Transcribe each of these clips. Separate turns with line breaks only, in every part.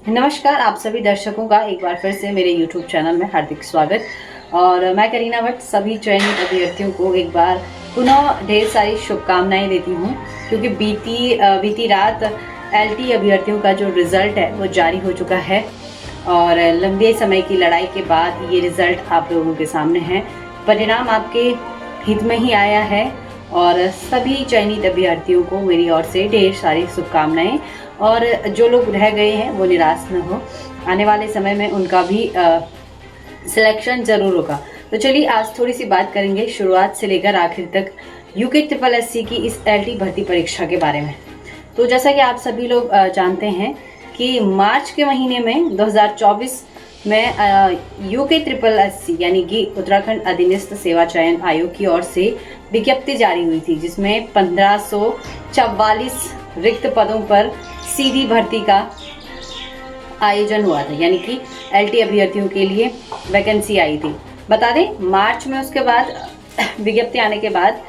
नमस्कार, आप सभी दर्शकों का एक बार फिर से मेरे YouTube चैनल में हार्दिक स्वागत। और मैं करीना भट्ट सभी चयनित अभ्यर्थियों को एक बार पुनः ढेर सारी शुभकामनाएं देती हूं, क्योंकि बीती रात LT अभ्यर्थियों का जो रिज़ल्ट है वो जारी हो चुका है और लंबे समय की लड़ाई के बाद ये रिज़ल्ट आप लोगों के सामने है। परिणाम आपके हित में ही आया है और सभी चयनित अभ्यर्थियों को मेरी ओर से ढेर सारी शुभकामनाएं। और जो लोग रह गए हैं वो निराश न हो, आने वाले समय में उनका भी सिलेक्शन जरूर होगा। तो चलिए आज थोड़ी सी बात करेंगे शुरुआत से लेकर आखिर तक UKSSC की इस LT भर्ती परीक्षा के बारे में। तो जैसा कि आप सभी लोग जानते हैं कि मार्च के महीने में 2024 में UKSSC यानी कि उत्तराखंड अधीनस्थ सेवा चयन आयोग की ओर से विज्ञप्ति जारी हुई थी, जिसमें 1544 रिक्त पदों पर सीधी भर्ती का आयोजन हुआ था, यानी कि LT अभ्यर्थियों के लिए वैकेंसी आई थी। बता दें मार्च में उसके बाद विज्ञप्ति आने के बाद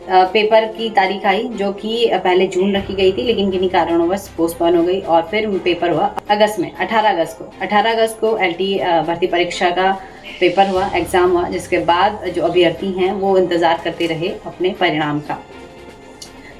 पेपर की तारीख आई, जो कि पहले जून रखी गई थी, लेकिन किन्हीं कारणोंवश पोस्टपोन हो गई और फिर पेपर हुआ अगस्त में 18 अगस्त को LT भर्ती परीक्षा का पेपर हुआ, एग्जाम हुआ, जिसके बाद जो अभ्यर्थी हैं वो इंतज़ार करते रहे अपने परिणाम का।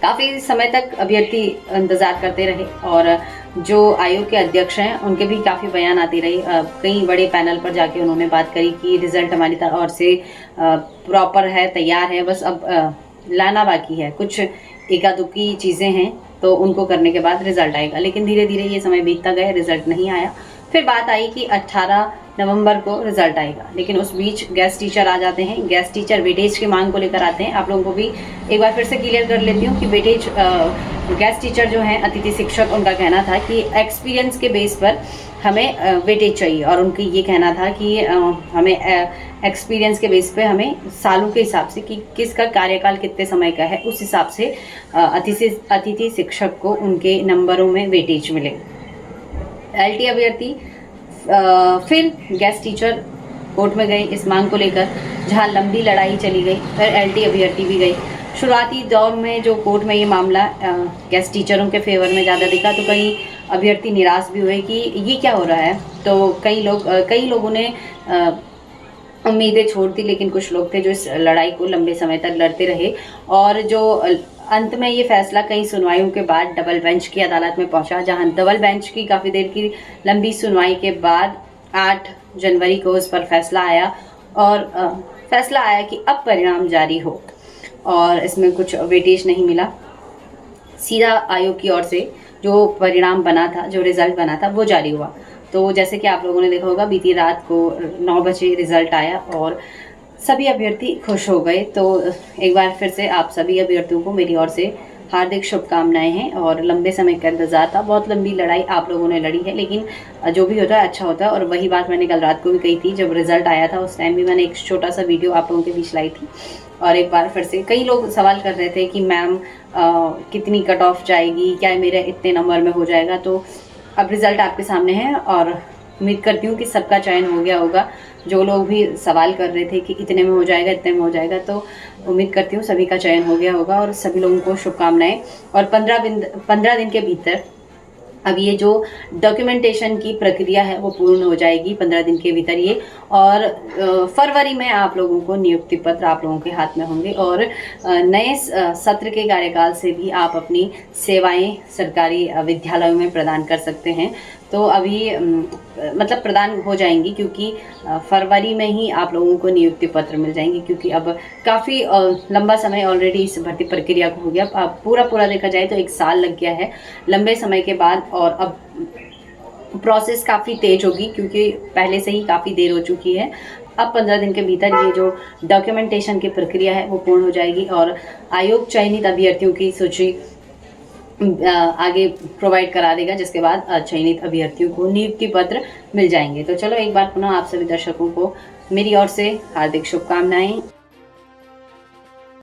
काफ़ी समय तक अभ्यर्थी इंतज़ार करते रहे और जो आयोग के अध्यक्ष हैं उनके भी काफ़ी बयान आती रही। कई बड़े पैनल पर जाके उन्होंने बात करी कि रिज़ल्ट हमारी ओर से प्रॉपर है, तैयार है, बस अब लाना बाकी है, कुछ एकादुकी चीज़ें हैं तो उनको करने के बाद रिज़ल्ट आएगा। लेकिन धीरे धीरे ये समय बीतता गया, रिज़ल्ट नहीं आया। फिर बात आई कि 18 नवंबर को रिजल्ट आएगा, लेकिन उस बीच गेस्ट टीचर आ जाते हैं। गेस्ट टीचर वेटेज की मांग को लेकर आते हैं। आप लोगों को भी एक बार फिर से क्लियर कर लेती हूँ कि वेटेज गेस्ट टीचर जो हैं अतिथि शिक्षक, उनका कहना था कि एक्सपीरियंस के बेस पर हमें वेटेज चाहिए, और उनका ये कहना था कि हमें एक्सपीरियंस के बेस पे हमें सालों के हिसाब से कि किसका कार्यकाल कितने समय का है, उस हिसाब से अतिथि शिक्षक को उनके नंबरों में वेटेज मिले। LT अभ्यर्थी फिर गेस्ट टीचर कोर्ट में गए इस मांग को लेकर, जहां लंबी लड़ाई चली गई। फिर LT अभ्यर्थी भी गई। शुरुआती दौर में जो कोर्ट में ये मामला गेस्ट टीचरों के फेवर में ज़्यादा दिखा, तो कई अभ्यर्थी निराश भी हुए कि ये क्या हो रहा है। तो कई लोगों ने उम्मीदें छोड़ दी, लेकिन कुछ लोग थे जो इस लड़ाई को लंबे समय तक लड़ते रहे। और जो अंत में ये फैसला कई सुनवाइयों के बाद डबल बेंच की अदालत में पहुंचा, जहां डबल बेंच की काफ़ी देर की लंबी सुनवाई के बाद 8 जनवरी को उस पर फैसला आया। और फैसला आया कि अब परिणाम जारी हो, और इसमें कुछ वेटेज नहीं मिला। सीधा आयोग की ओर से जो परिणाम बना था, जो रिज़ल्ट बना था, वो जारी हुआ। तो जैसे कि आप लोगों ने देखा होगा, बीती रात को 9 बजे रिज़ल्ट आया और सभी अभ्यर्थी खुश हो गए। तो एक बार फिर से आप सभी अभ्यर्थियों को मेरी ओर से हार्दिक शुभकामनाएं हैं। और लंबे समय का इंतज़ार था, बहुत लंबी लड़ाई आप लोगों ने लड़ी है, लेकिन जो भी होता है अच्छा होता है। और वही बात मैंने कल रात को भी कही थी, जब रिज़ल्ट आया था उस टाइम भी मैंने एक छोटा सा वीडियो आप लोगों के बीच लाई थी। और एक बार फिर से कई लोग सवाल कर रहे थे कि मैम कितनी कट ऑफ जाएगी, क्या मेरे इतने नंबर में हो जाएगा। तो अब रिज़ल्ट आपके सामने है और उम्मीद करती हूँ कि सबका चयन हो गया होगा। जो लोग भी सवाल कर रहे थे कि इतने में हो जाएगा, इतने में हो जाएगा, तो उम्मीद करती हूँ सभी का चयन हो गया होगा और सभी लोगों को शुभकामनाएं। और 15 दिन के भीतर अब ये जो डॉक्यूमेंटेशन की प्रक्रिया है वो पूर्ण हो जाएगी 15 दिन के भीतर ये। और फरवरी में आप लोगों को नियुक्ति पत्र आप लोगों के हाथ में होंगे और नए सत्र के कार्यकाल से भी आप अपनी सेवाएं सरकारी विद्यालयों में प्रदान कर सकते हैं। तो अभी मतलब प्रदान हो जाएंगी, क्योंकि फरवरी में ही आप लोगों को नियुक्ति पत्र मिल जाएंगे, क्योंकि अब काफ़ी लंबा समय ऑलरेडी इस भर्ती प्रक्रिया को हो गया। अब पूरा देखा जाए तो 1 साल लग गया है लंबे समय के बाद, और अब प्रोसेस काफ़ी तेज होगी क्योंकि पहले से ही काफ़ी देर हो चुकी है। अब 15 दिन के भीतर ये जो डॉक्यूमेंटेशन की प्रक्रिया है वो पूर्ण हो जाएगी और आयोग चयनित अभ्यर्थियों की सूची आगे प्रोवाइड करा देगा, जिसके बाद चयनित अभ्यर्थियों को नियुक्ति पत्र मिल जाएंगे। तो चलो एक बार पुनः आप सभी दर्शकों को मेरी ओर से हार्दिक शुभकामनाएं।